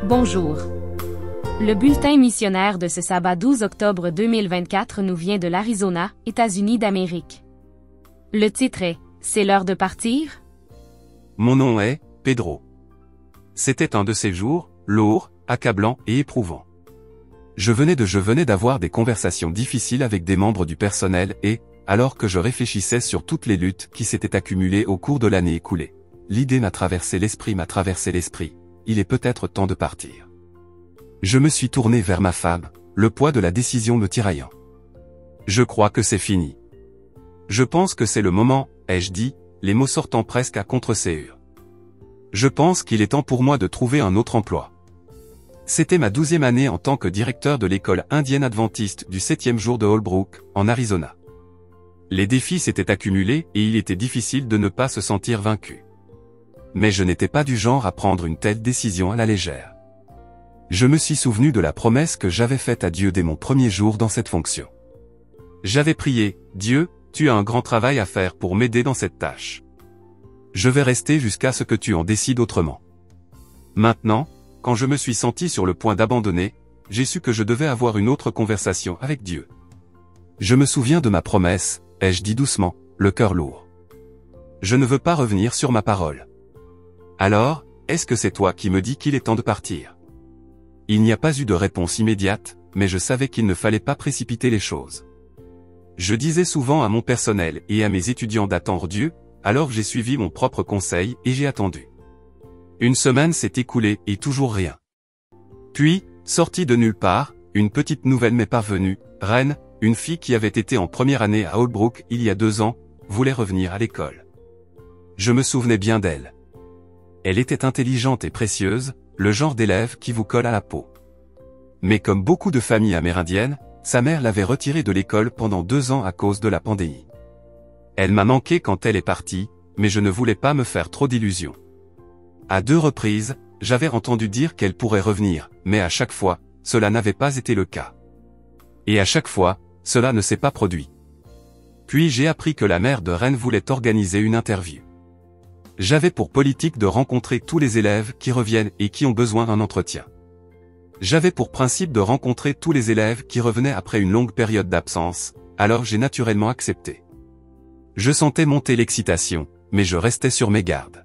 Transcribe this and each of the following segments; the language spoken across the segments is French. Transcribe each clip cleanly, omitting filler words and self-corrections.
Bonjour. Le bulletin missionnaire de ce sabbat 12 octobre 2024 nous vient de l'Arizona, États-Unis d'Amérique. Le titre est « C'est l'heure de partir ?» Mon nom est Pedro. C'était un de ces jours, lourds, accablants et éprouvants. Je venais d'avoir des conversations difficiles avec des membres du personnel et, alors que je réfléchissais sur toutes les luttes qui s'étaient accumulées au cours de l'année écoulée, l'idée m'a traversé l'esprit. Il est peut-être temps de partir. Je me suis tourné vers ma femme, le poids de la décision me tiraillant. Je crois que c'est fini. Je pense que c'est le moment, ai-je dit, les mots sortant presque à contre-séhure. Je pense qu'il est temps pour moi de trouver un autre emploi. C'était ma 12e année en tant que directeur de l'école indienne adventiste du 7e jour de Holbrook, en Arizona. Les défis s'étaient accumulés et il était difficile de ne pas se sentir vaincu. Mais je n'étais pas du genre à prendre une telle décision à la légère. Je me suis souvenu de la promesse que j'avais faite à Dieu dès mon premier jour dans cette fonction. J'avais prié, « Dieu, tu as un grand travail à faire pour m'aider dans cette tâche. Je vais rester jusqu'à ce que tu en décides autrement. » Maintenant, quand je me suis senti sur le point d'abandonner, j'ai su que je devais avoir une autre conversation avec Dieu. Je me souviens de ma promesse, ai-je dit doucement, le cœur lourd. Je ne veux pas revenir sur ma parole. Alors, est-ce que c'est toi qui me dis qu'il est temps de partir? Il n'y a pas eu de réponse immédiate, mais je savais qu'il ne fallait pas précipiter les choses. Je disais souvent à mon personnel et à mes étudiants d'attendre Dieu, alors j'ai suivi mon propre conseil et j'ai attendu. Une semaine s'est écoulée et toujours rien. Puis, sortie de nulle part, une petite nouvelle m'est parvenue. Ren, une fille qui avait été en première année à Holbrook il y a 2 ans, voulait revenir à l'école. Je me souvenais bien d'elle. Elle était intelligente et précieuse, le genre d'élève qui vous colle à la peau. Mais comme beaucoup de familles amérindiennes, sa mère l'avait retirée de l'école pendant 2 ans à cause de la pandémie. Elle m'a manqué quand elle est partie, mais je ne voulais pas me faire trop d'illusions. À 2 reprises, j'avais entendu dire qu'elle pourrait revenir, mais à chaque fois, cela n'avait pas été le cas. Et à chaque fois, cela ne s'est pas produit. Puis j'ai appris que la mère de Ren voulait organiser une interview. J'avais pour politique de rencontrer tous les élèves qui reviennent et qui ont besoin d'un entretien. J'avais pour principe de rencontrer tous les élèves qui revenaient après une longue période d'absence, alors j'ai naturellement accepté. Je sentais monter l'excitation, mais je restais sur mes gardes.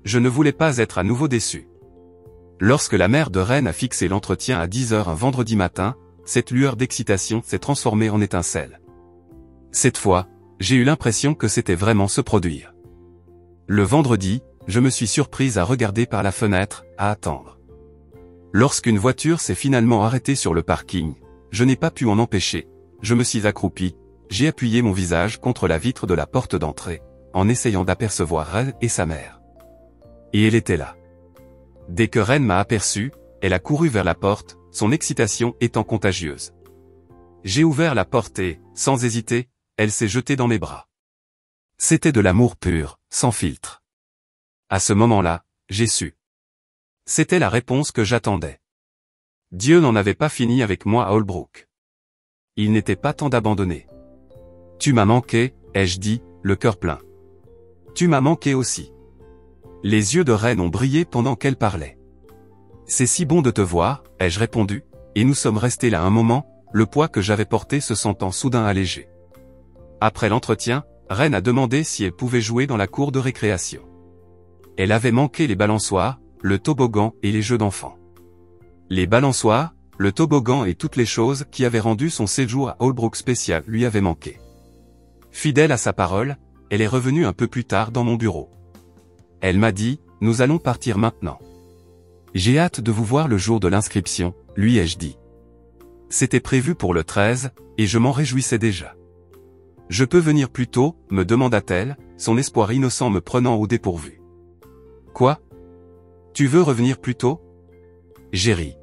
Je ne voulais pas être à nouveau déçu. Lorsque la mère de Ren a fixé l'entretien à 10h un vendredi matin, cette lueur d'excitation s'est transformée en étincelle. Cette fois, j'ai eu l'impression que c'était vraiment se produire. Le vendredi, je me suis surprise à regarder par la fenêtre, à attendre. Lorsqu'une voiture s'est finalement arrêtée sur le parking, je n'ai pas pu en empêcher, je me suis accroupi, j'ai appuyé mon visage contre la vitre de la porte d'entrée, en essayant d'apercevoir Ren et sa mère. Et elle était là. Dès que Ren m'a aperçu, elle a couru vers la porte, son excitation étant contagieuse. J'ai ouvert la porte et, sans hésiter, elle s'est jetée dans mes bras. C'était de l'amour pur, sans filtre. À ce moment-là, j'ai su. C'était la réponse que j'attendais. Dieu n'en avait pas fini avec moi à Holbrook. Il n'était pas temps d'abandonner. Tu m'as manqué, ai-je dit, le cœur plein. Tu m'as manqué aussi. Les yeux de Ren ont brillé pendant qu'elle parlait. C'est si bon de te voir, ai-je répondu, et nous sommes restés là un moment, le poids que j'avais porté se sentant soudain allégé. Après l'entretien, Ren a demandé si elle pouvait jouer dans la cour de récréation. Elle avait manqué les balançoires, le toboggan et les jeux d'enfants. Les balançoires, le toboggan et toutes les choses qui avaient rendu son séjour à Holbrook spécial lui avaient manqué. Fidèle à sa parole, elle est revenue un peu plus tard dans mon bureau. Elle m'a dit, « Nous allons partir maintenant. » J'ai hâte de vous voir le jour de l'inscription, lui ai-je dit. C'était prévu pour le 13, et je m'en réjouissais déjà. Je peux venir plus tôt, me demanda-t-elle, son espoir innocent me prenant au dépourvu. Quoi? Tu veux revenir plus tôt? J'ai ri.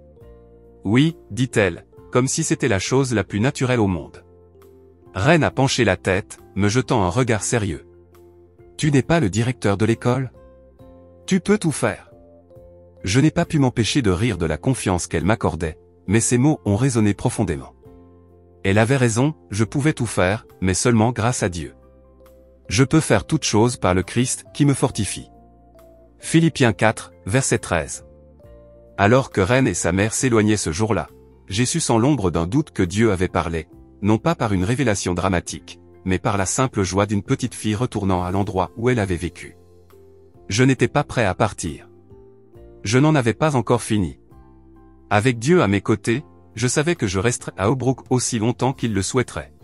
Oui, dit-elle, comme si c'était la chose la plus naturelle au monde. Ren a penché la tête, me jetant un regard sérieux. Tu n'es pas le directeur de l'école? Tu peux tout faire. Je n'ai pas pu m'empêcher de rire de la confiance qu'elle m'accordait, mais ces mots ont résonné profondément. Elle avait raison, je pouvais tout faire, mais seulement grâce à Dieu. Je peux faire toutes choses par le Christ qui me fortifie. Philippiens 4, verset 13. Alors que Ren et sa mère s'éloignaient ce jour-là, j'ai su sans l'ombre d'un doute que Dieu avait parlé, non pas par une révélation dramatique, mais par la simple joie d'une petite fille retournant à l'endroit où elle avait vécu. Je n'étais pas prêt à partir. Je n'en avais pas encore fini. Avec Dieu à mes côtés, je savais que je resterais à Holbrook aussi longtemps qu'il le souhaiterait.